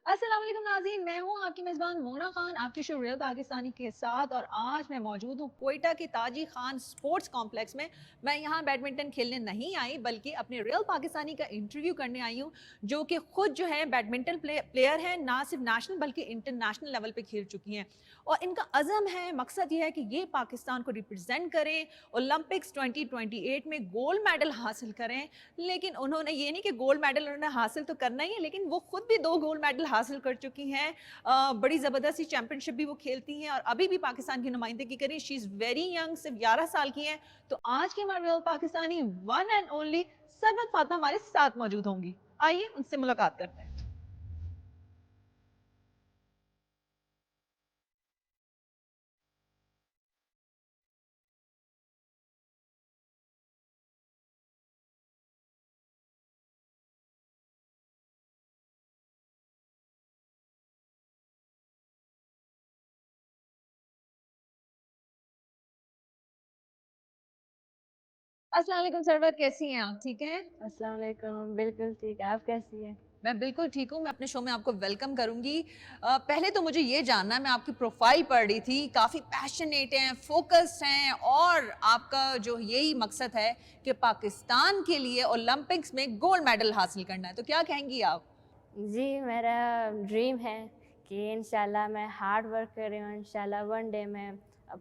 अस्सलाम वालेकुम नाज़रीन, मैं हूँ आपकी मेज़बान मोना खान आपकी शो रियल पाकिस्तानी के साथ। और आज मैं मौजूद हूँ क्वेटा के ताजी खान स्पोर्ट्स कॉम्प्लेक्स में। मैं यहाँ बैडमिंटन खेलने नहीं आई बल्कि अपने रियल पाकिस्तानी का इंटरव्यू करने आई हूँ, जो कि खुद जो है बैडमिंटन प्लेयर हैं, ना सिर्फ नेशनल बल्कि इंटरनेशनल लेवल पे खेल चुकी हैं। और इनका अज़म है, मकसद ये है कि ये पाकिस्तान को रिप्रेजेंट करें, ओलंपिक्स 2028 में गोल्ड मेडल हासिल करें। लेकिन उन्होंने ये नहीं कि गोल्ड मेडल उन्होंने हासिल तो करना ही है, लेकिन वो खुद भी 2 गोल्ड मेडल हासिल कर चुकी हैं। बड़ी ज़बरदस्त सी चैंपियनशिप भी वो खेलती हैं और अभी भी पाकिस्तान की नुमाइंदगी करी। शी इज़ वेरी यंग, सिर्फ 11 साल की हैं। तो आज की हमारे real Pakistani one and only Sarwat Fatima हमारे साथ मौजूद होंगी। आइए उनसे मुलाकात करते हैं। अस्सलाम वालेकुम सरवत, कैसी हैं आप? ठीक हैं? अस्सलाम वालेकुम, बिल्कुल ठीक है, आप कैसी हैं? मैं बिल्कुल ठीक हूँ, मैं अपने शो में आपको वेलकम करूँगी। पहले तो मुझे ये जानना है, मैं आपकी प्रोफ़ाइल पढ़ रही थी, काफ़ी पैशनेट हैं, फ़ोकस्ड हैं और आपका जो यही मकसद है कि पाकिस्तान के लिए ओलंपिक्स में गोल्ड मेडल हासिल करना है, तो क्या कहेंगी आप? जी, मेरा ड्रीम है कि इंशाल्लाह मैं हार्ड वर्क कर रही हूँ, इंशाल्लाह वन डे मैं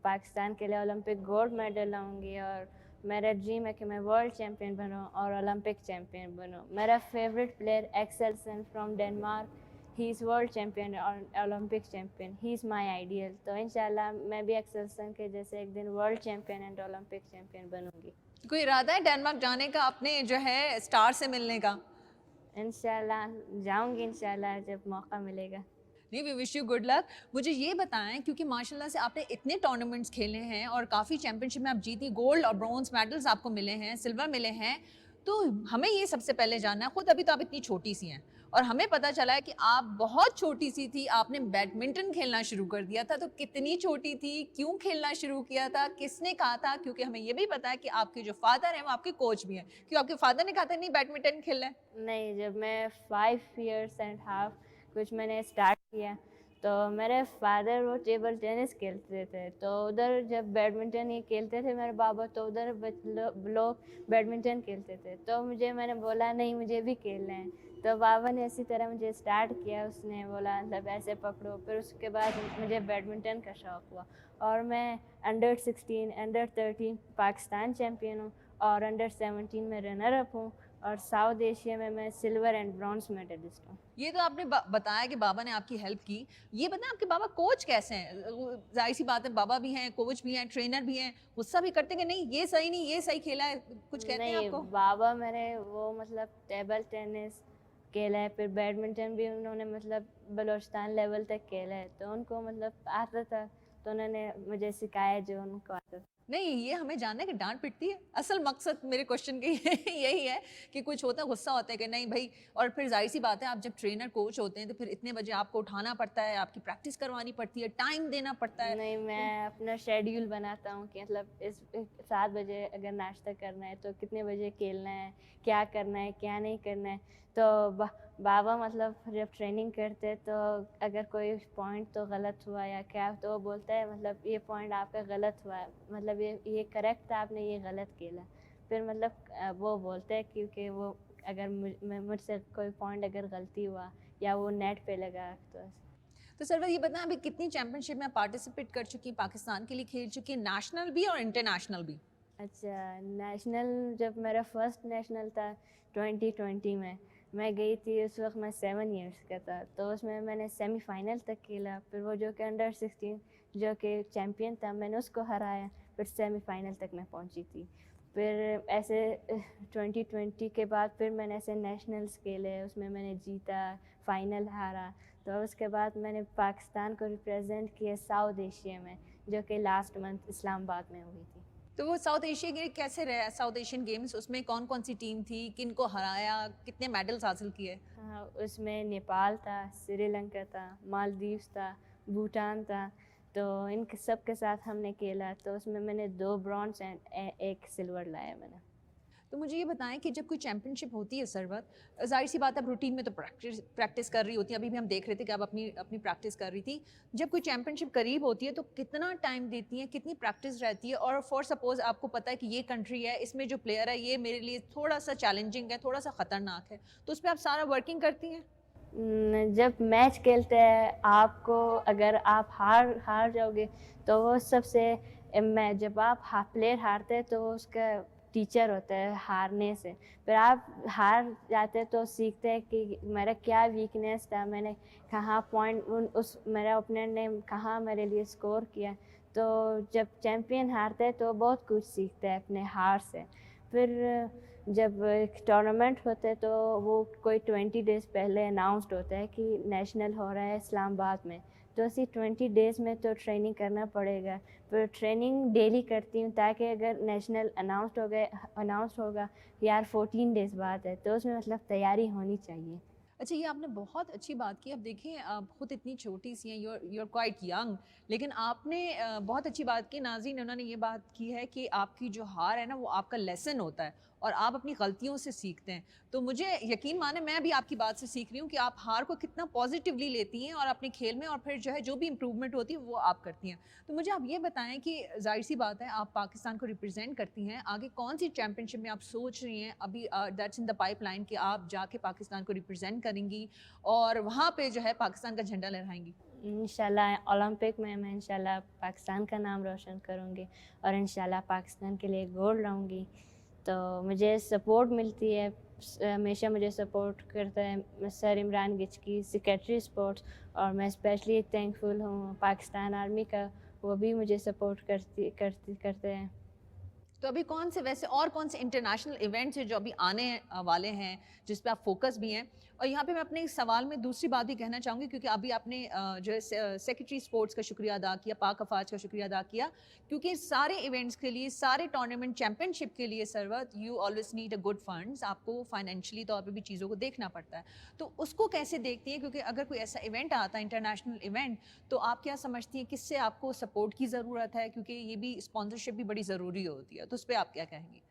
पाकिस्तान के लिए ओलंपिक गोल्ड मेडल लाऊँगी और मेरा ड्रीम है कि मैं वर्ल्ड चैम्पियन बनूँ और ओलंपिक चैम्पियन बनूँ। मेरा favourite player Axelsen from Denmark, he is world champion और Olympic champion, he is my ideal. तो इंशाल्लाह मैं भी एक्सेल्सन के जैसे एक दिन world champion and Olympic champion बनूँगी। कोई इरादा है डेनमार्क जाने का, अपने जो है स्टार से मिलने का? इंशाल्लाह जाऊँगी इंशाल्लाह जब मौका मिलेगा। नहीं, we wish you good luck. मुझे ये बताएँ, क्योंकि माशाल्लाह से आपने इतने टूर्नामेंट्स खेले हैं और काफ़ी चैंपियनशिप में आप जीती, गोल्ड और ब्रॉन्ज़ मेडल्स आपको मिले हैं, सिल्वर मिले हैं। तो हमें ये सबसे पहले जानना है, खुद अभी तो आप इतनी छोटी-सी हैं और हमें पता चला है कि आप बहुत छोटी-सी थी, आपने बैडमिंटन खेलना शुरू कर दिया था। तो कितनी छोटी थी? क्यों खेलना शुरू किया था? किसने कहा था? क्योंकि हमें ये भी पता है कि आपके जो फादर हैं, वो आपके कोच भी हैं। क्यों आपके फादर ने कहा था नहीं बैडमिंटन खेलना है? नहीं, जब मैं 5 इयर्स एंड हाफ कुछ मैंने स्टार्ट किया, तो मेरे फादर वो टेबल टेनिस खेलते थे, तो उधर जब बैडमिंटन ही खेलते थे मेरे पापा, तो उधर लोग बैडमिंटन खेलते थे, तो मैंने बोला नहीं मुझे भी खेलना है। तो पापा ने इसी तरह मुझे स्टार्ट किया, उसने बोला मतलब ऐसे पकड़ो, फिर उसके बाद मुझे बैडमिंटन का शौक़ हुआ और मैं अंडर 16 अंडर 13 पाकिस्तान चैम्पियन हूँ और अंडर 17 में रनर अप हूँ और साउथ एशिया में मैं सिल्वर एंड ब्रॉन्ज मेडलिस्ट हूँ। ये तो आपने बताया कि बाबा ने आपकी हेल्प की। ये बताएं आपके बाबा कोच कैसे हैं? ज़ाहिर-सी बात है, बाबा भी हैं, कोच भी हैं, ट्रेनर भी हैं। गुस्सा भी करते हैं कि नहीं ये सही नहीं, ये सही खेला है, कुछ कहते हैं नहीं, आपको? बाबा मेरे वो मतलब टेबल टेनिस खेला है, फिर बैडमिंटन भी उन्होंने मतलब बलूचिस्तान लेवल तक खेला है, तो उनको मतलब आता था, तो उन्होंने मुझे सिखाया जो उनको आता था। नहीं, ये हमें जानना है कि डाँट पिटती है? असल मकसद मेरे क्वेश्चन के यही है कि कुछ होता है, गुस्सा होता है कि नहीं भई। और फिर ज़ाहिर-सी बात है, आप जब ट्रेनर कोच होते हैं तो फिर इतने बजे आपको उठाना पड़ता है, आपकी प्रैक्टिस करवानी पड़ती है, टाइम देना पड़ता है। नहीं, तो मैं अपना शेड्यूल बनाता हूँ कि मतलब इस 7 बजे अगर नाश्ता करना है तो कितने बजे खेलना है, क्या करना है, क्या नहीं करना है। तो बाबा मतलब जब ट्रेनिंग करते हैं तो अगर कोई पॉइंट तो गलत हुआ या क्या, तो वो बोलता है मतलब ये पॉइंट आपका गलत हुआ है, मतलब ये करेक्ट था, आपने ये गलत खेला। फिर मतलब वो बोलते हैं क्योंकि वो अगर मुझसे कोई पॉइंट अगर गलती हुआ या वो नेट पे लगा तो सरवर ये बताएँ, अभी कितनी चैंपियनशिप में पार्टिसिपेट कर चुकी हैं, पाकिस्तान के लिए खेल चुकी हैं, नेशनल भी और इंटरनेशनल भी? अच्छा, नेशनल जब मेरा फर्स्ट नेशनल था 2020 में, मैं गई थी, उस वक़्त मैं 7 इयर्स का था, तो उसमें मैंने सेमीफ़ाइनल तक खेला, फिर वो जो कि अंडर 16 जो कि चैम्पियन था, मैंने उसको हराया, फिर सेमीफ़ाइनल तक मैं पहुंची थी। फिर ऐसे 2020 के बाद फिर मैंने ऐसे नेशनल्स खेले, उसमें मैंने जीता, फाइनल हारा, तो उसके बाद मैंने पाकिस्तान को रिप्रेजेंट किया साउथ एशिया में, जो कि लास्ट मंथ इस्लामाबाद में हुई थी। तो वो साउथ एशिया के कैसे रहे साउथ एशियन गेम्स? उसमें कौन-कौन सी टीम थी? किनको हराया? कितने मेडल्स हासिल किए? हाँ, उसमें नेपाल था, श्रीलंका था, मालदीव्स था, भूटान था, तो इन सब के साथ हमने खेला, तो उसमें मैंने 2 ब्रॉन्ज एंड एक सिल्वर लाया मैंने। तो मुझे ये बताएं कि जब कोई चैंपियनशिप होती है सरवत, जाहिर सी बात है आप रूटीन में तो प्रैक्टिस कर रही होती है, अभी भी हम देख रहे थे कि आप अपनी अपनी प्रैक्टिस कर रही थी। जब कोई चैंपियनशिप करीब होती है तो कितना टाइम देती हैं, कितनी प्रैक्टिस रहती है? और फॉर सपोज आपको पता है कि ये कंट्री है, इसमें जो प्लेयर है ये मेरे लिए थोड़ा सा चैलेंजिंग है, थोड़ा सा ख़तरनाक है, तो उस पर आप सारा वर्किंग करती हैं? जब मैच खेलते हैं आपको, अगर आप हार जाओगे तो वो सबसे मैं जब आप प्लेयर हारते हैं तो वो उसका टीचर होता है हारने से। फिर आप हार जाते हैं तो सीखते हैं कि मेरा क्या वीकनेस था, मैंने कहाँ पॉइंट उस मेरा ओपोनेंट ने कहाँ मेरे लिए स्कोर किया। तो जब चैम्पियन हारते हैं तो बहुत कुछ सीखते हैं अपने हार से। फिर जब टूर्नामेंट होते हैं तो वो कोई 20 डेज़ पहले अनाउंसड होता है कि नेशनल हो रहा है इस्लामाबाद में, तो ऐसी 20 डेज़ में तो ट्रेनिंग करना पड़ेगा। फिर ट्रेनिंग डेली करती हूँ ताकि अगर नेशनल अनाउंस होगा यार 14 डेज़ बाद है तो उसमें मतलब तैयारी होनी चाहिए। अच्छा, ये आपने बहुत अच्छी बात की। अब देखिए आप खुद इतनी छोटी सी हैं, यू आर क्वाइट यंग, लेकिन आपने बहुत अच्छी बात की। नाज़रीन, उन्होंने ये बात की है कि आपकी जो हार है ना वो आपका लेसन होता है और आप अपनी गलतियों से सीखते हैं। तो मुझे यकीन माने मैं भी आपकी बात से सीख रही हूँ कि आप हार को कितना पॉजिटिवली लेती हैं और अपने खेल में, और फिर जो है जो भी इम्प्रूवमेंट होती है वो आप करती हैं। तो मुझे आप ये बताएं कि जाहिर सी बात है आप पाकिस्तान को रिप्रेजेंट करती हैं, आगे कौन सी चैंपियनशिप में आप सोच रही हैं अभी, दैट्स इन द पाइपलाइन, कि आप जाके पाकिस्तान को रिप्रेजेंट करेंगी और वहाँ पे जो है पाकिस्तान का झंडा लहराएंगी? इंशाल्लाह ओलंपिक में मैं इंशाल्लाह पाकिस्तान का नाम रोशन करूँगी और इंशाल्लाह पाकिस्तान के लिए गोल्ड लाऊँगी। तो मुझे सपोर्ट मिलती है, हमेशा मुझे सपोर्ट करता है सर इमरान गिचकी, सेक्रेटरी स्पोर्ट्स, और मैं स्पेशली थैंकफुल हूँ पाकिस्तान आर्मी का, वो भी मुझे सपोर्ट करते हैं। तो अभी कौन से वैसे और कौन से इंटरनेशनल इवेंट्स हैं जो अभी आने वाले हैं, जिस पे आप फोकस भी हैं? और यहाँ पे मैं अपने इस सवाल में दूसरी बात भी कहना चाहूँगी, क्योंकि अभी आपने जो है सेक्रेटरी स्पोर्ट्स का शुक्रिया अदा किया, पाक अफवाज का शुक्रिया अदा किया, क्योंकि सारे इवेंट्स के लिए, सारे टूर्नामेंट चैंपियनशिप के लिए Sarwat, you always need a good funds. आपको फाइनेंशियली तौर पे भी चीज़ों को देखना पड़ता है। तो उसको कैसे देखती हैं? क्योंकि अगर कोई ऐसा इवेंट आता है, इंटरनेशनल इवेंट, तो आप क्या समझती हैं किससे आपको सपोर्ट की ज़रूरत है? क्योंकि ये भी स्पॉन्सरशिप भी बड़ी ज़रूरी होती है, तो उस पे आप क्या कहेंगी?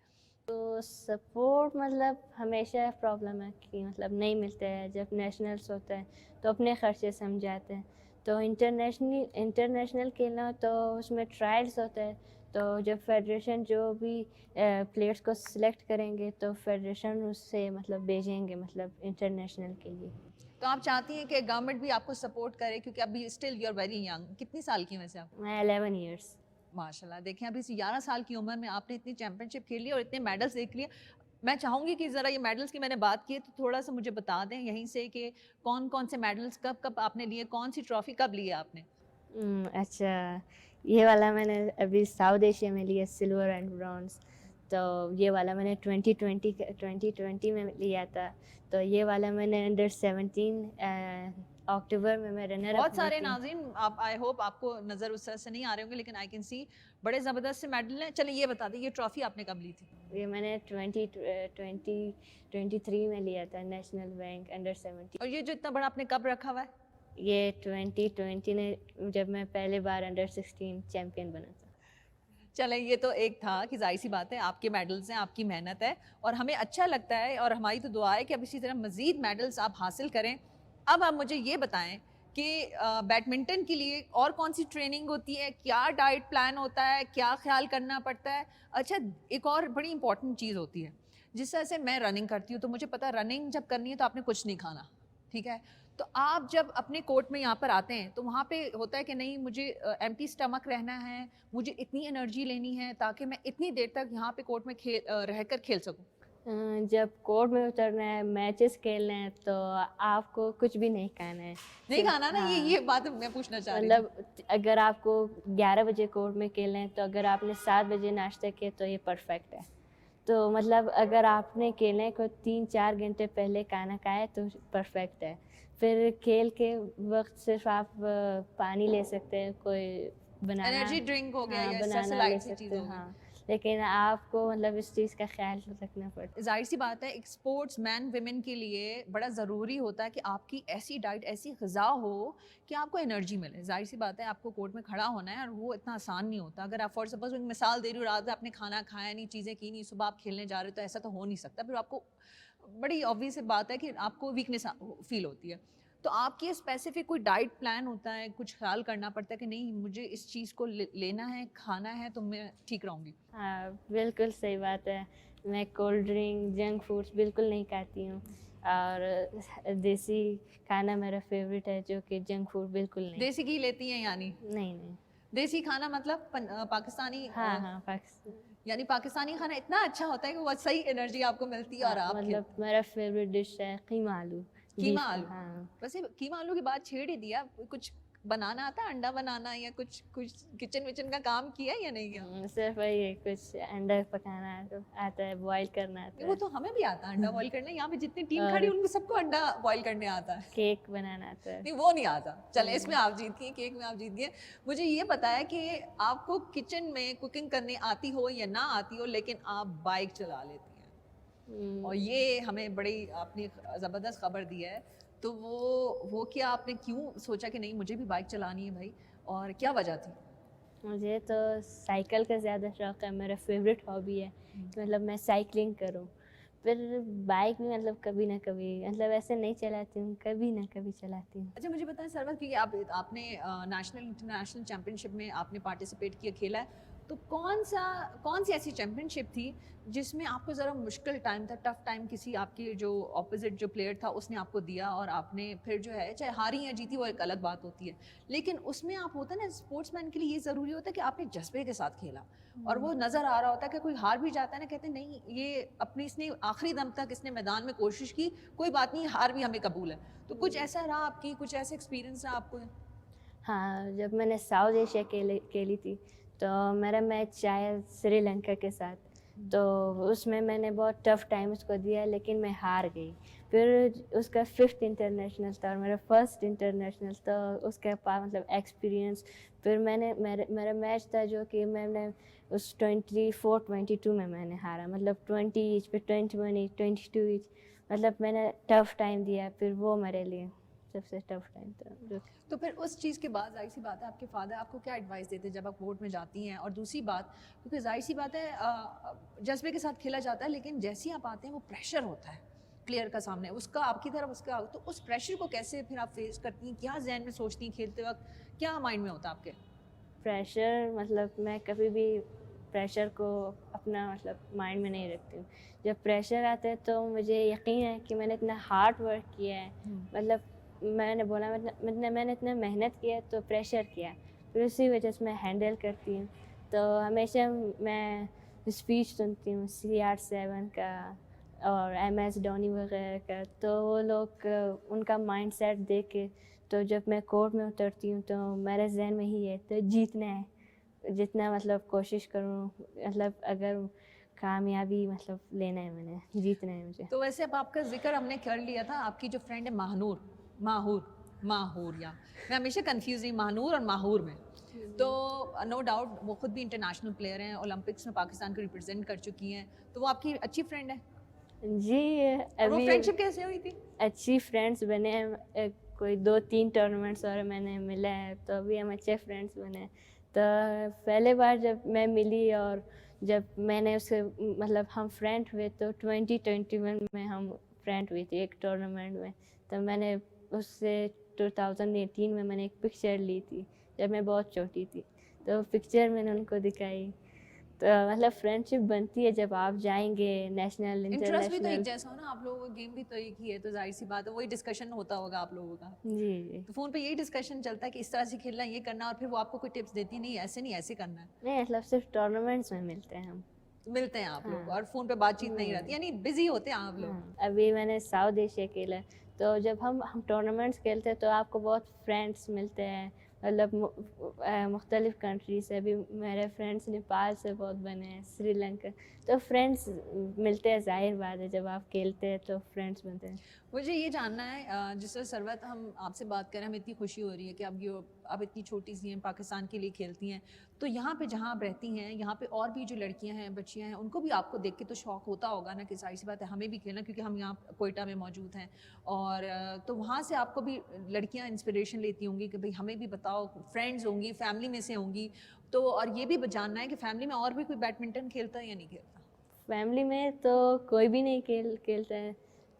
तो सपोर्ट मतलब हमेशा प्रॉब्लम है कि मतलब नहीं मिलते हैं। जब नेशनल्स होते हैं तो अपने खर्चे से हम जाते हैं, तो इंटरनेशनल खेलना हो तो उसमें ट्रायल्स होते हैं। तो जब फेडरेशन जो भी प्लेयर्स को सिलेक्ट करेंगे तो फेडरेशन उससे मतलब भेजेंगे मतलब इंटरनेशनल के लिए। तो आप चाहती हैं कि गवर्नमेंट भी आपको सपोर्ट करे, क्योंकि अभी still you are very young. कितनी साल की हैं वैसे आप? मैं 11 इयर्स। माशाल्लाह, देखें अभी इस 11 साल की उम्र में आपने इतनी चैंपियनशिप खेली और इतने मेडल्स देख लिए। मैं चाहूँगी कि ज़रा ये मेडल्स की मैंने बात की है तो थोड़ा सा मुझे बता दें यहीं से कि कौन कौन से मेडल्स कब कब आपने लिए, कौन सी ट्रॉफी कब ली है आपने? अच्छा, ये वाला मैंने अभी साउथ एशिया में लिया सिल्वर एंड ब्रॉन्ज। तो ये वाला मैंने 2020 में लिया था। तो ये वाला मैंने अंडर 17 अक्टूबर में मैं रनर अप बहुत हुई सारे थी। नाज़रीन, आप आई होप आपको नज़र उस तरह से नहीं आ रहे होंगे, लेकिन आई कैन सी बड़े ज़बरदस्त से मेडल हैं। चलिए ये बता दें, ये ट्रॉफी आपने कब ली थी? ये मैंने 2023 में लिया था नेशनल बैंक अंडर 17। और ये जो इतना बड़ा आपने कब रखा हुआ है? ये 2020 में जब मैं पहले बार अंडर 16 चैम्पियन बना था। चलें, ये तो एक था कि ज़ाहिर सी बात है आपके मेडल्स हैं, आपकी मेहनत है और हमें अच्छा लगता है, और हमारी तो दुआ है कि अब इसी तरह मज़ीद मेडल्स आप हासिल करें। अब आप मुझे ये बताएं कि बैडमिंटन के लिए और कौन सी ट्रेनिंग होती है, क्या डाइट प्लान होता है, क्या ख्याल करना पड़ता है? अच्छा, एक और बड़ी इंपॉर्टेंट चीज़ होती है, जिस तरह से मैं रनिंग करती हूँ तो मुझे पता है रनिंग जब करनी है तो आपने कुछ नहीं खाना, ठीक है? तो आप जब अपने कोर्ट में यहाँ पर आते हैं तो वहाँ पे होता है कि नहीं, मुझे एम्प्टी स्टमक रहना है, मुझे इतनी एनर्जी लेनी है ताकि मैं इतनी देर तक यहाँ पे कोर्ट में रहकर खेल सकूँ? जब कोर्ट में उतरना है, मैचेस खेलने हैं तो आपको कुछ भी नहीं खाना है। नहीं सिर्फ खाना ना, ये बात मैं पूछना चाह रही थी। मतलब अगर आपको 11 बजे कोर्ट में खेलना है तो अगर आपने 7 बजे नाश्ता किया तो ये परफेक्ट है। तो मतलब अगर आपने खेलने को 3-4 घंटे पहले खाना खाया तो परफेक्ट है। फिर खेल के वक्त सिर्फ आप पानी ले सकते हैं, कोई बनाना, एनर्जी ड्रिंक हो गया हाँ या इस तरह से बनाना ले लाइट सी सकते चीज़ हैं, हो गई। हाँ। लेकिन आपको मतलब इस चीज़ का ख्याल रखना पड़ता है। जाहिर सी बात है, एक स्पोर्ट्स मैन विमेन के लिए बड़ा ज़रूरी होता है कि आपकी ऐसी डाइट, ऐसी ग़िज़ा हो कि आपको एनर्जी मिले। जाहिर सी बात है, आपको कोर्ट में खड़ा होना है और वो इतना आसान नहीं होता। अगर आप फॉर सपोज़, एक मिसाल दे रही हूँ, रात में आपने खाना खाया नहीं, चीज़ें की नहीं, सुबह आप खेलने जा रहे हो, तो ऐसा तो हो नहीं सकता। फिर आपको बड़ी ऑब्वियस सी बात है कि आपको वीकनेस फ़ील होती है। तो आपकी स्पेसिफिक कोई डाइट प्लान होता है, कुछ ख्याल करना पड़ता है कि नहीं, मुझे इस चीज़ को लेना है, खाना है, तो मैं ठीक रहूँगी? हाँ, बिल्कुल सही बात है। मैं कोल्ड ड्रिंक, जंक फूड्स बिल्कुल नहीं खाती हूँ और देसी खाना मेरा फ़ेवरेट है, जो कि जंक फूड बिल्कुल नहीं। देसी घी लेती हैं यानी? नहीं, नहीं। देसी खाना मतलब पाकिस्तानी, हाँ, हाँ, पाकिस्तान। यानी पाकिस्तानी खाना इतना अच्छा होता है कि वो सही एनर्जी आपको मिलती है और हाँ, आप मतलब मेरा फ़ेवरेट डिश है कीमा आलू, कीमा बीफ का। आलू। हाँ। वैसे कीमा आलू की बात छेड़ ही दिया, कुछ बनाना आता है, अंडा बनाना या कुछ कुछ किचन विचन का काम किया या नहीं किया? सिर्फ़ वही है, कुछ अंडा पकाना आता है, बॉयल करना आता वो है तो हमें भी आता है अंडा बॉईल करना, यहाँ पे जितनी टीम खड़ी और है, उनको सबको अंडा बॉईल करने आता है। केक बनाना आता है। नहीं, वो नहीं आता। चले, इसमें आप जीत गई, केक में आप जीत गए। मुझे ये बताया कि आपको किचन में कुकिंग करनी आती हो या ना आती हो, लेकिन आप बाइक चला लेती हैं। और उम, ये हमें बड़ी आपने ज़बरदस्त खबर दी है। तो वो क्या आपने क्यों सोचा कि नहीं, मुझे भी बाइक चलानी है भाई, और क्या वजह थी? मुझे तो साइकिल का ज़्यादा शौक है, मेरा फ़ेवरेट हॉबी है कि मतलब मैं साइक्लिंग करूँ। फिर बाइक भी मतलब कभी ना कभी, मतलब ऐसे नहीं चलाती हूँ, कभी ना कभी चलाती हूँ। अच्छा, मुझे बताएं सरवत, क्योंकि आपने नेशनल इंटरनेशनल चैंपियनशिप में आपने पार्टिसिपेट किया, खेला है, तो कौन सी ऐसी चैंपियनशिप थी जिसमें आपको ज़रा मुश्किल टाइम था, टफ टाइम, किसी आपके जो ऑपोजिट जो प्लेयर था उसने आपको दिया और आपने फिर जो है, चाहे हारी या जीती वो एक अलग बात होती है, लेकिन उसमें आप होता है ना, स्पोर्ट्समैन के लिए ये ज़रूरी होता है कि आपने जज्बे के साथ खेला और वो नज़र आ रहा होता है कि कोई हार भी जाता है ना, कहते हैं नहीं, ये अपनी इसने आखिरी दम तक इसने मैदान में कोशिश की, कोई बात नहीं, हार भी हमें कबूल है। तो कुछ ऐसा रहा आपकी, कुछ ऐसा एक्सपीरियंस रहा आपको? हाँ, जब मैंने साउथ एशिया खेली थी, तो मेरा मैच शायद श्रीलंका के साथ, तो उसमें मैंने बहुत टफ टाइम उसको दिया, लेकिन मैं हार गई। फिर उसका 5th इंटरनेशनल था और मेरा फर्स्ट इंटरनेशनल, तो उसके पास मतलब एक्सपीरियंस, फिर मेरा मैच था जो कि मैंने उस 24-22 में मैंने हारा, मतलब 20 ईच पे 21 ईच, 22 ईच, मतलब मैंने टफ टाइम दिया, फिर वो मेरे लिए सबसे टफ टाइम था जो। तो फिर उस चीज़ के बाद ज़ाहिर सी बात है, आपके फादर आपको क्या एडवाइस देते हैं जब आप कोर्ट में जाती हैं? और दूसरी बात, क्योंकि ज़ाहिर सी बात है, जज्बे के साथ खेला जाता है, लेकिन जैसे ही आप आते हैं वो प्रेशर होता है प्लेयर का सामने, उसका आपकी तरफ, उसका, तो उस प्रेशर को कैसे फिर आप फेस करती हैं? क्या जहन में सोचती हैं खेलते वक्त, क्या माइंड में होता है आपके? प्रेशर मतलब मैं कभी भी प्रेशर को अपना मतलब माइंड में नहीं रखती हूँ। जब प्रेशर आता है तो मुझे यकीन है कि मैंने इतना हार्ड वर्क किया है, मतलब मैंने बोला मैंने इतना मेहनत किया है, तो प्रेशर किया है, फिर उसी वजह से मैं हैंडल करती हूँ। तो हमेशा मैं स्पीच सुनती हूँ CR7 का और MS धोनी वगैरह का, तो वो लोग उनका माइंडसेट देख के, तो जब मैं कोर्ट में उतरती हूँ तो मेरे ज़हन में ही है, तो जीतना है, जितना मतलब कोशिश करूँ, मतलब अगर कामयाबी मतलब लेना है, मैंने जीतना है मुझे। तो वैसे अब आपका ज़िक्र हमने कर लिया था, आपकी जो फ्रेंड है महानूर, माहूर, माहूर, या मैं हमेशा कंफ्यूज हुई महानूर और माहूर में। तो नो डाउट वो खुद भी इंटरनेशनल प्लेयर हैं, ओलंपिक्स में पाकिस्तान को रिप्रेजेंट कर चुकी हैं, तो वो आपकी अच्छी फ्रेंड है। जी, और वो अभी फ्रेंडशिप कैसे हुई थी? अच्छी फ्रेंड्स बने हैं, कोई 2-3 टूर्नामेंट्स और मैंने मिला है, तो अभी हम अच्छे फ्रेंड्स बने हैं। तो पहले बार जब मैं मिली और जब मैंने उससे मतलब हम फ्रेंड हुए, तो 2021 में हम फ्रेंड हुए थे एक टूर्नामेंट में। तो मैंने उससे 2018 में मैंने एक पिक्चर ली थी, जब मैं बहुत छोटी थी, तो पिक्चर मैंने उनको दिखाई। तो मतलब फ्रेंडशिप बनती है जब आप जाएँगे नेशनल, इंटरेस्ट भी तो एक इंटरनेशनल। जैसा हो ना, आप लोगों का गेम भी तो एक ही है, तो जाहिर सी बात है वही डिस्कशन होता होगा आप लोगों का। जी, जी। तो फ़ोन पे यही डिस्कशन चलता है कि इस तरह से खेलना है, ये करना है, और फिर वो आपको कोई टिप्स देती नहीं, ऐसे नहीं, ऐसे करना है। नहीं, मतलब सिर्फ टूर्नामेंट्स में मिलते हैं हम। तो मिलते हैं आप लोग हाँ। और फ़ोन पे बातचीत नहीं रहती, नहीं। यानी बिज़ी होते हैं आप लोग। हाँ, अभी मैंने साउथ एशिया खेला है, तो जब हम टूर्नामेंट्स खेलते हैं तो आपको बहुत फ्रेंड्स मिलते हैं, मतलब मुख्तलिफ़ कंट्री से। अभी मेरे फ्रेंड्स नेपाल से बहुत बने हैं, श्रीलंका, तो फ्रेंड्स मिलते हैं, ज़ाहिर बात है जब आप खेलते हैं तो फ्रेंड्स बनते हैं। मुझे ये जानना है, जिस तरह सरवत हम आपसे बात करें, हमें इतनी खुशी हो रही है कि अब आप इतनी छोटी सी हैं, पाकिस्तान के लिए खेलती हैं, तो यहाँ पे जहाँ आप रहती हैं, यहाँ पे और भी जो लड़कियाँ हैं, बच्चियाँ हैं, उनको भी आपको देख के तो शौक होता होगा ना कि जाहिर सी बात है हमें भी खेलना, क्योंकि हम यहाँ कोयटा में मौजूद हैं। और तो वहाँ से आपको भी लड़कियाँ इंस्पिरेशन लेती होंगी कि भाई हमें भी बताओ, फ्रेंड्स होंगी, फैमिली में से होंगी, तो और ये भी जानना है कि फैमिली में और भी कोई बैडमिंटन खेलता है या नहीं खेलता? फैमिली में तो कोई भी नहीं खेलता है,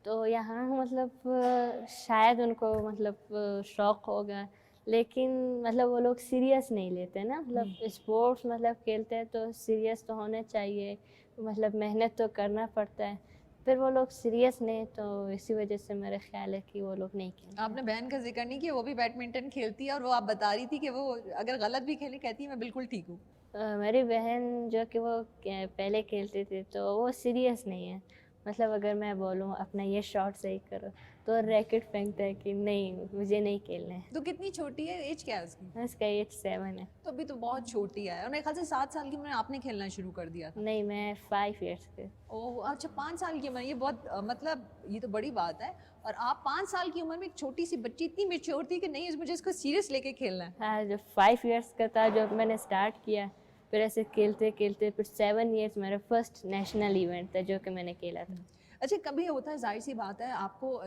तो यहाँ मतलब शायद उनको मतलब शौक होगा, लेकिन मतलब वो लोग सीरियस नहीं लेते ना, मतलब स्पोर्ट्स मतलब खेलते हैं तो सीरियस तो होना चाहिए, मतलब मेहनत तो करना पड़ता है, फिर वो लोग सीरियस नहीं, तो इसी वजह से मेरा ख्याल है कि वो लोग नहीं खेलते। आपने बहन का जिक्र नहीं किया, वो भी बैडमिंटन खेलती है और वो आप बता रही थी कि वो अगर गलत भी खेले कहती है मैं बिल्कुल ठीक हूँ। मेरी बहन जो कि वो पहले खेलती थी तो वो सीरियस नहीं है, मतलब अगर मैं बोलूँ अपना ये शॉट सही करो तो रैकेट फेंकता है कि नहीं मुझे नहीं खेलना है। तो कितनी छोटी है, एज क्या है उसकी? इसका एज 7 है। तो अभी तो बहुत छोटी है, और मेरे ख्याल से 7 साल की उम्र में आपने खेलना शुरू कर दिया था। नहीं, मैं 5 ईयर्स के। ओह अच्छा, 5 साल की उम्र, ये बहुत मतलब ये तो बड़ी बात है। और आप 5 साल की उम्र में एक छोटी सी बच्ची इतनी मेच्योर थी कि नहीं मुझे इसको सीरियस लेके खेलना है। हाँ, जब 5 ईयर्स का था जब मैंने स्टार्ट किया, फिर ऐसे खेलते खेलते फिर 7 ईयर्स मेरा फर्स्ट नेशनल इवेंट था जो कि मैंने खेला था। अच्छा, कभी होता है, जाहिर सी बात है, आपको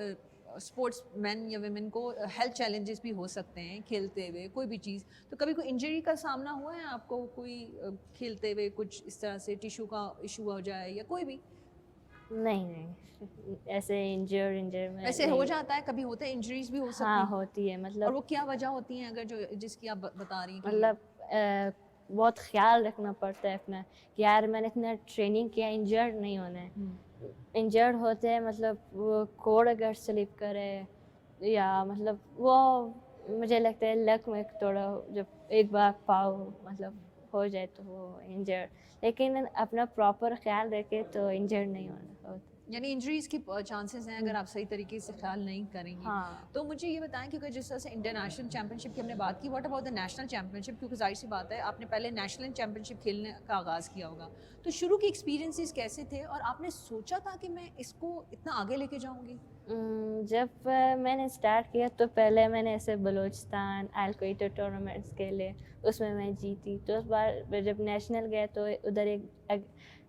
स्पोर्ट्स मैन या वुमेन को हेल्थ चैलेंजेस भी हो सकते हैं खेलते हुए कोई भी चीज़, तो कभी कोई इंजरी का सामना हुआ है आपको, कोई खेलते हुए कुछ इस तरह से टिश्यू का इशू हो जाए या कोई भी? नहीं नहीं, ऐसे इंजर में वैसे नहीं हो हुआ। जाता है, कभी होता है, इंजरीज भी हो सकती हाँ, हैं। होती है, और मतलब वो क्या वजह होती हैं, अगर जो जिसकी आप बता रही हैं कि मतलब बहुत ख्याल रखना पड़ता है अपना कि यार मैंने इतना ट्रेनिंग किया, इंजर्ड नहीं होना है। इंजर्ड होते हैं मतलब वो कोड अगर स्लिप करे या मतलब वो मुझे लगता है लक में थोड़ा, जब एक बार पाव मतलब हो जाए तो वो इंजर्ड, लेकिन अपना प्रॉपर ख्याल रखे तो इंजर्ड नहीं होना होता। यानी इंजरीज की चांसेस हैं अगर आप सही तरीके से ख्याल नहीं करेंगी। हाँ। तो मुझे ये बताएं, क्योंकि जिस तरह से इंटरनेशनल चैंपियनशिप की हमने बात की, what about the national championship, क्योंकि जाहिर सी बात है आपने पहले नेशनल चैंपियनशिप खेलने का आगाज़ किया होगा, तो शुरू के एक्सपीरियंसेस कैसे थे और आपने सोचा था कि मैं इसको इतना आगे लेके जाऊंगी? जब मैंने स्टार्ट किया तो पहले मैंने ऐसे बलूचिस्तान एल-क्वेटा टूर्नामेंट्स खेले, उसमें मैं जीती, तो उस बार जब नेशनल गए तो उधर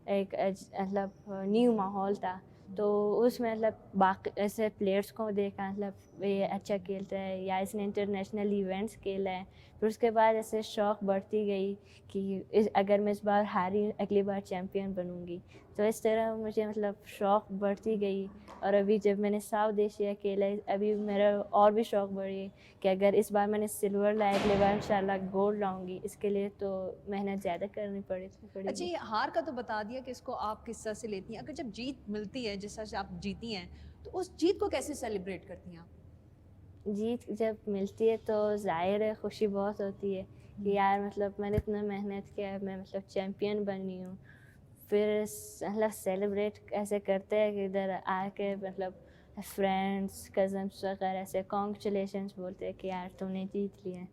मतलब न्यू माहौल था, तो उसमें मतलब बाकी ऐसे प्लेयर्स को देखा, मतलब ये अच्छा खेलता है या इसने इंटरनेशनल इवेंट्स खेला है, फिर उसके बाद ऐसे शौक़ बढ़ती गई कि अगर मैं इस बार हारी अगली बार चैम्पियन बनूंगी, तो इस तरह मुझे मतलब शौक़ बढ़ती गई। और अभी जब मैंने साउथ एशिया खेला, अभी मेरा और भी शौक़ बढ़ी कि अगर इस बार मैंने सिल्वर लाया, अगली बार इंशाल्लाह गोल्ड लाऊंगी, इसके लिए तो मेहनत ज़्यादा करनी अच्छा, पड़ेगी। ये हार का तो बता दिया कि इसको आप किस तरह से लेती हैं, अगर जब जीत मिलती है जिस तरह से आप जीती हैं, तो उस जीत को कैसे सेलिब्रेट करती हैं आप? जीत जब मिलती है तो ज़ाहिर है खुशी बहुत होती है कि यार मतलब मैंने इतना मेहनत किया है, मैं मतलब चैम्पियन बनी हूँ। फिर मतलब सेलिब्रेट ऐसे करते हैं कि इधर आके मतलब फ्रेंड्स कज़न्स वगैरह ऐसे कॉन्ग्रेचुलेशंस बोलते हैं कि यार तूने जीत लिया है।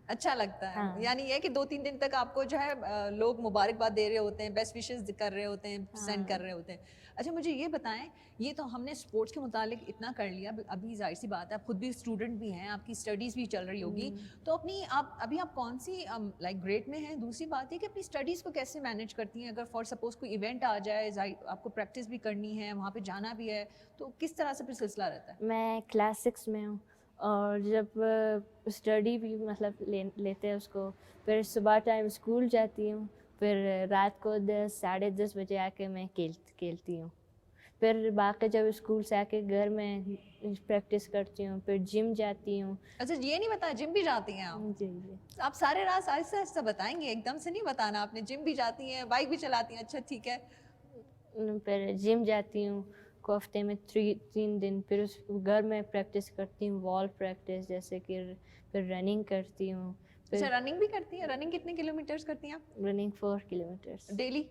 अच्छा लगता है, हाँ। यानी ये कि 2-3 दिन तक आपको जो है लोग मुबारकबाद दे रहे होते हैं, बेस्ट विशेस कर रहे होते हैं, सेंड कर हाँ। रहे होते हैं। अच्छा मुझे ये बताएं, ये तो हमने स्पोर्ट्स के मुतालिक इतना कर लिया, अभी जाहिर सी बात है आप खुद भी स्टूडेंट भी हैं, आपकी स्टडीज़ भी चल रही होगी, तो अपनी आप कौन सी लाइक ग्रेड में हैं? दूसरी बात है कि अपनी स्टडीज़ को कैसे मैनेज करती हैं, अगर फॉर सपोज कोई इवेंट आ जाए, आपको प्रैक्टिस भी करनी है, वहाँ पे जाना भी है, तो किस तरह से फिर सिलसिला रहता है? मैं क्लास 6 में हूँ और जब स्टडी भी मतलब लेते हैं उसको, फिर सुबह टाइम स्कूल जाती हूँ, फिर रात को 10 साढ़े 10 बजे आके मैं खेलती हूँ, फिर बाकी जब स्कूल से आके घर में प्रैक्टिस करती हूँ, फिर जिम जाती हूँ। अच्छा, ये नहीं बताया जिम भी जाती हैं आप? जी जी। आप सारे राज आहिस्ता आहिस्ता बताएंगे, एकदम से नहीं बताना आपने। जिम भी जाती हैं, बाइक भी चलाती हैं, अच्छा ठीक है। फिर जिम जाती हूँ को हफ्ते में 3 दिन, फिर उस घर में प्रैक्टिस करती हूँ, वॉल प्रैक्टिस जैसे कि, फिर रनिंग करती हूँ, अच्छा, फिर रनिंग भी करती हैं? रनिंग कितने किलोमीटर्स करती हैं आप running 4 kilometres. Daily?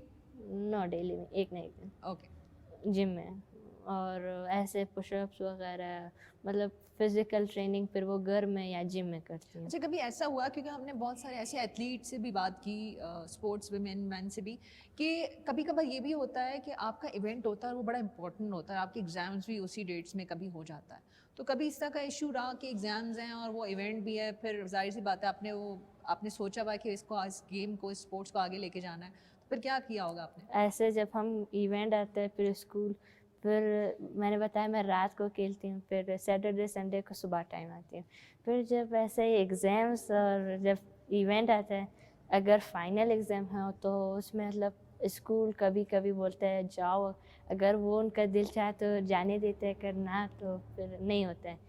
Not daily में, एक ना एक दिन ओके। जिम में। और ऐसे पुशअप्स वगैरह, मतलब फिज़िकल ट्रेनिंग फिर वो घर में या जिम में करती हूँ। अच्छा, कभी ऐसा हुआ, क्योंकि हमने बहुत सारे ऐसे एथलीट से भी बात की, स्पोर्ट्स विमेन मैन से भी, कि कभी कभार ये भी होता है कि आपका इवेंट होता है और वो बड़ा इंपॉर्टेंट होता है, आपके एग्जाम्स भी उसी डेट्स में कभी हो जाता है, तो कभी इस तरह का इशू रहा कि एग्जाम्स हैं और वो इवेंट भी है, फिर जाहिर सी बात है आपने सोचा हुआ है कि इसको, इस गेम को, इस स्पोर्ट्स को आगे लेके जाना है, तो फिर क्या किया होगा आपने? ऐसे जब हम इवेंट आते हैं फिर स्कूल, फिर मैंने बताया मैं रात को खेलती हूँ, फिर सैटरडे संडे को सुबह टाइम आती हूँ। फिर जब ऐसे ही एग्ज़ाम्स और जब इवेंट आता है, अगर फाइनल एग्ज़ाम हो तो उसमें मतलब स्कूल कभी कभी बोलते हैं जाओ, अगर वो उनका दिल चाहे तो जाने देते हैं, करना तो फिर नहीं होता है।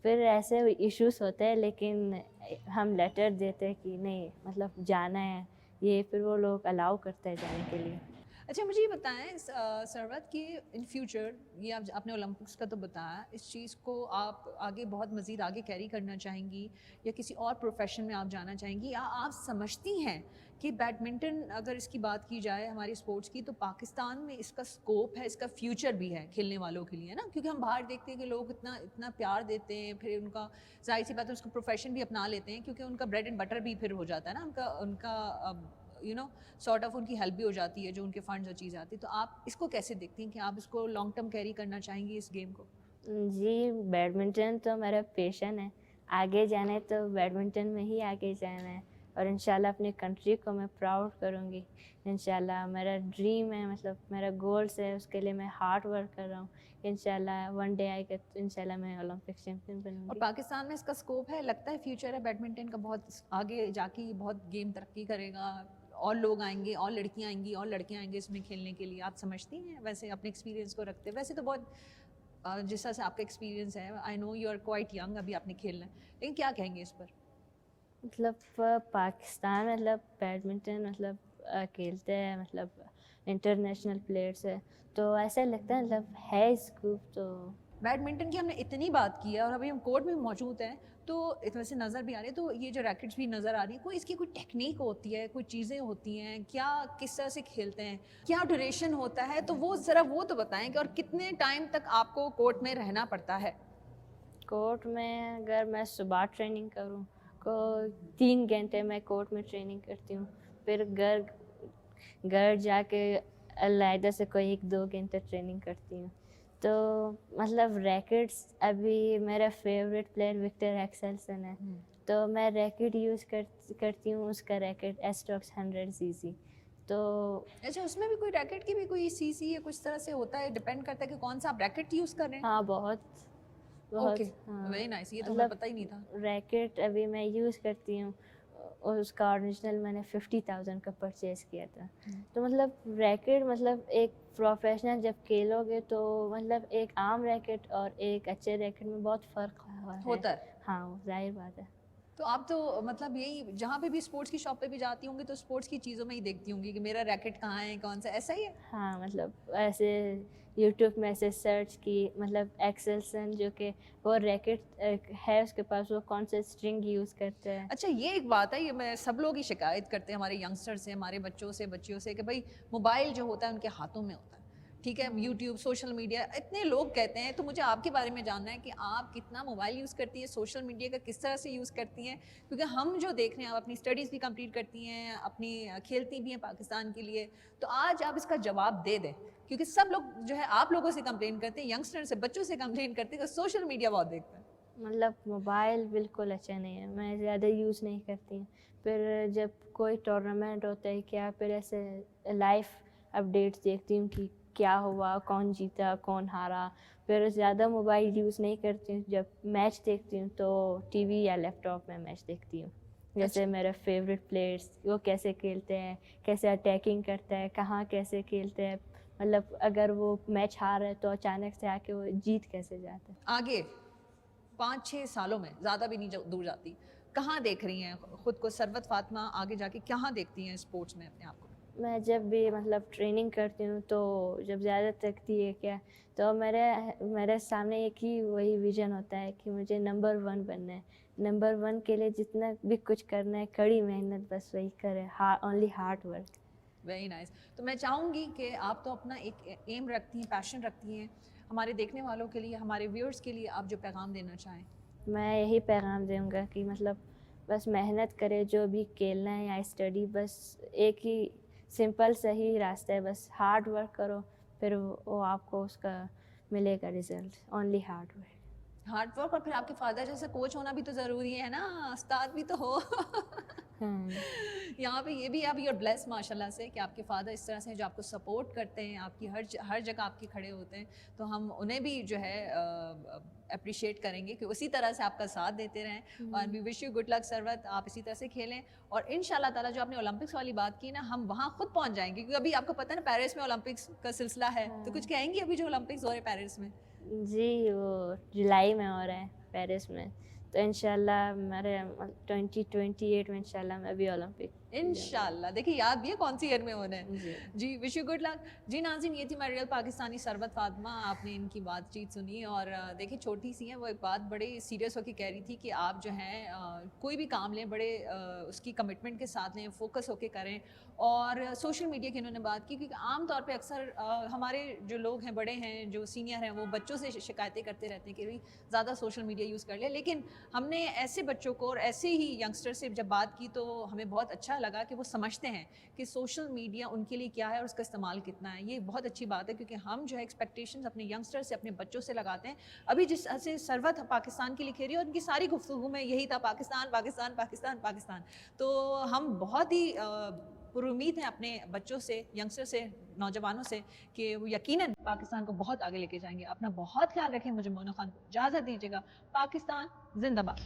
फिर ऐसे इश्यूज होते हैं, लेकिन हम लेटर देते हैं कि नहीं मतलब जाना है, ये फिर वो लोग अलाउ करते हैं जाने के लिए। अच्छा, मुझे ये बताएं सरवत, कि इन फ्यूचर ये आपने ओलंपिक्स का तो बताया, इस चीज़ को आप आगे बहुत मज़ीद आगे कैरी करना चाहेंगी, या किसी और प्रोफेशन में आप जाना चाहेंगी, या आप समझती हैं कि बैडमिंटन, अगर इसकी बात की जाए हमारी स्पोर्ट्स की, तो पाकिस्तान में इसका स्कोप है, इसका फ्यूचर भी है खेलने वालों के लिए, है ना? क्योंकि हम बाहर देखते हैं कि लोग इतना इतना प्यार देते हैं, फिर उनका जाहिर सी बात है उसको प्रोफेशन भी अपना लेते हैं, क्योंकि उनका ब्रेड एंड बटर भी फिर हो जाता है ना, उनका उनका सॉर्ट ऑफ उनकी हेल्प भी हो जाती है, जो उनके फंड्स और चीज़ आती है, तो आप इसको कैसे देखती हैं कि आप इसको लॉन्ग टर्म कैरी करना चाहेंगी इस गेम को? जी, बैडमिंटन तो मेरा पैशन है। आगे जाना है तो बैडमिंटन में ही आगे जाना है, और इंशाल्लाह अपनी कंट्री को मैं प्राउड करूँगी। इंशाल्लाह मेरा ड्रीम है, मतलब मेरा गोल्स है, उसके लिए मैं हार्ड वर्क कर रहा हूँ। इंशाल्लाह वन डे आएगा तो इंशाल्लाह मैं ओलंपिक चैंपियन और बनूँगी। पाकिस्तान में इसका स्कोप है, लगता है फ्यूचर है बैडमिंटन का, बहुत आगे जाके ये बहुत गेम तरक्की करेगा, और लोग आएंगे, और लड़कियां आएंगी, और लड़के आएंगे इसमें खेलने के लिए, आप समझती हैं वैसे अपने एक्सपीरियंस को रखते? वैसे तो बहुत जिस तरह से आपका एक्सपीरियंस है, I know you are quite young, अभी आपने खेलना है, लेकिन क्या कहेंगे इस पर? मतलब पाकिस्तान मतलब बैडमिंटन मतलब खेलते हैं, मतलब इंटरनेशनल प्लेयर्स है, तो ऐसा लगता है मतलब है स्कोप तो। बैडमिंटन की हमने इतनी बात की है, और अभी हम कोर्ट में मौजूद हैं, तो इस वजह से नज़र भी आ रही है, तो ये जो रैकेट्स भी नज़र आ रही है, कोई इसकी कोई टेक्निक होती है, कोई चीज़ें होती हैं क्या, किस तरह से खेलते हैं, क्या ड्यूरेशन होता है, तो वो ज़रा वो तो बताएं कि, और कितने टाइम तक आपको कोर्ट में रहना पड़ता है? कोर्ट में अगर मैं सुबह ट्रेनिंग करूँ को 3 घंटे मैं कोर्ट में ट्रेनिंग करती हूँ, फिर घर घर जाके अलहदा से कोई 1-2 घंटे ट्रेनिंग करती हूँ। तो मतलब रैकेट्स, अभी मेरा फेवरेट प्लेयर विक्टर एक्सेल्सन है, तो मैं रैकेट यूज़ करती हूँ, उसका रैकेट एस्टॉक्स 100cc। तो अच्छा, उसमें भी कोई रैकेट की भी कोई सीसी या कुछ तरह से होता है, डिपेंड करता है कि कौन सा आप रैकेट यूज़ कर रहे हैं? हाँ, बहुत ओके, बहुत हाँ, वेरी नाइस, ये तो हमें मतलब पता ही नहीं था। रैकेट अभी मैं यूज़ करती हूँ, और उसका ओरिजिनल मैंने 50,000 का परचेज़ किया था। तो मतलब रैकेट, मतलब एक प्रोफेशनल जब खेलोगे तो मतलब एक आम रैकेट और एक अच्छे रैकेट में बहुत फ़र्क है। होता है। हाँ, ज़ाहिर बात है। तो आप तो मतलब यही, जहाँ पे भी स्पोर्ट्स की शॉप पे भी जाती होंगी, तो स्पोर्ट्स की चीज़ों में ही देखती होंगी कि मेरा रैकेट कहाँ है, कौन सा, ऐसा ही है? हाँ, मतलब ऐसे यूट्यूब में ऐसे सर्च की, मतलब एक्सेल्सन जो कि वो रैकेट है उसके पास, वो कौन सा स्ट्रिंग यूज़ करता है। अच्छा, ये एक बात है, ये मैं सब लोग ही शिकायत करते हैं, हमारे यंगस्टर से, हमारे बच्चों से, बच्चियों से, कि भाई मोबाइल जो होता है उनके हाथों में होता है, ठीक है, यूट्यूब, सोशल मीडिया, इतने लोग कहते हैं, तो मुझे आपके बारे में जानना है कि आप कितना मोबाइल यूज़ करती हैं, सोशल मीडिया का किस तरह से यूज़ करती हैं, क्योंकि हम जो देख रहे हैं, आप अपनी स्टडीज़ भी कंप्लीट करती हैं, अपनी खेलती भी हैं पाकिस्तान के लिए, तो आज आप इसका जवाब दे दें, क्योंकि सब लोग जो है आप लोगों से कंप्लेन करते हैं, यंगस्टर से, बच्चों से कंप्लेन करते हैं कि सोशल मीडिया बहुत देखते हैं। मतलब मोबाइल बिल्कुल अच्छा नहीं है, मैं ज़्यादा यूज़ नहीं करती हूँ। फिर जब कोई टूर्नामेंट होता है क्या, फिर ऐसे लाइव अपडेट्स देखती हूँ कि क्या हुआ, कौन जीता, कौन हारा। फिर ज़्यादा मोबाइल यूज़ नहीं करती हूँ। जब मैच देखती हूँ तो टीवी या लैपटॉप में मैच देखती हूँ। जैसे अच्छा, मेरे फेवरेट प्लेयर्स वो कैसे खेलते हैं, कैसे अटैकिंग करते हैं, कहाँ कैसे खेलते हैं, मतलब अगर वो मैच हार रहे तो अचानक से आके वो जीत कैसे जाते हैं। आगे 5-6 सालों में, ज़्यादा भी नहीं दूर जाती, कहाँ देख रही हैं खुद को सरवत फातिमा, आगे जाके कहाँ देखती हैं स्पोर्ट्स में अपने आप को? मैं जब भी मतलब ट्रेनिंग करती हूँ तो जब ज़्यादा थकती है क्या, तो मेरे मेरे सामने एक ही वही विज़न होता है कि मुझे नंबर 1 बनना है। नंबर 1 के लिए जितना भी कुछ करना है, कड़ी मेहनत, बस वही करें, only hard work. Very nice. तो मैं चाहूँगी कि आप तो अपना एक एम रखती हैं, पैशन रखती हैं, हमारे देखने वालों के लिए, हमारे व्यूअर्स के लिए आप जो पैगाम देना चाहें। मैं यही पैगाम दूँगा कि मतलब बस मेहनत करें, जो भी खेलना है या स्टडी, बस एक ही सिंपल सही रास्ता है, बस हार्ड वर्क करो, फिर वो आपको उसका मिलेगा result, only hard work. Hard work, और फिर आपके फादर जैसे कोच होना भी तो ज़रूरी है ना, उस्ताद भी तो हो। यहाँ पे ये भी आप यूर ब्लेस माशाल्लाह से कि आपके फादर इस तरह से जो आपको सपोर्ट करते हैं, आपकी हर जगह आपके खड़े होते हैं, तो हम उन्हें भी जो है अप्रिशिएट करेंगे कि उसी तरह से आपका साथ देते रहें। और we wish you good luck Sarwat, आप इसी तरह से खेलें, और इंशाल्लाह ताला जो आपने ओलंपिक्स वाली बात की ना, हम वहाँ खुद पहुँच जाएंगे, क्योंकि अभी आपको पता है ना पेरिस में ओलंपिक्स का सिलसिला है, तो कुछ कहेंगी अभी जो ओलंपिक्स हो रहे हैं पेरिस में? जी, वो जुलाई में हो रहा है पेरिस में, तो इंशाल्लाह मेरे 2028 में इंशाल्लाह मैं भी ओलंपिक इंशाल्लाह। देखिए याद भी है कौन सी ईयर में होना है। जी। जी, विश यू गुड लक। जी नाज़रीन, ये थी हमारी रियल पाकिस्तानी सरवत फातिमा, आपने इनकी बातचीत सुनी, और देखिए छोटी सी है, वो एक बात बड़े सीरियस होकर कह रही थी कि आप जो हैं कोई भी काम लें बड़े उसकी कमिटमेंट के साथ लें, फोकस होकर करें। और सोशल मीडिया की इन्होंने बात की, क्योंकि आम तौर पे अक्सर हमारे जो लोग हैं, बड़े हैं, जो सीनियर हैं, वो बच्चों से शिकायतें करते रहते हैं कि भाई ज़्यादा सोशल मीडिया यूज़ कर लिया। लेकिन हमने ऐसे बच्चों को और ऐसे ही यंगस्टर से जब बात की, तो हमें बहुत अच्छा लगा कि वो समझते हैं कि सोशल मीडिया उनके लिए क्या है और उसका इस्तेमाल कितना है। ये बहुत अच्छी बात है, क्योंकि हम जो है एक्सपेक्टेशंस अपने यंगस्टर से, अपने बच्चों से लगाते हैं। अभी जिस तरह से सरवत पाकिस्तान के लिए खेल रही है, और उनकी सारी गुफ्तगू में यही था, पाकिस्तान पाकिस्तान पाकिस्तान पाकिस्तान। तो हम बहुत ही पुरुमीद हैं अपने बच्चों से, यंगस्टर से, नौजवानों से, कि वो यकीनन पाकिस्तान को बहुत आगे लेके जाएंगे। अपना बहुत ख्याल रखें। मुझे मोना खान को इजाज़त दीजिएगा। पाकिस्तान जिंदाबाद।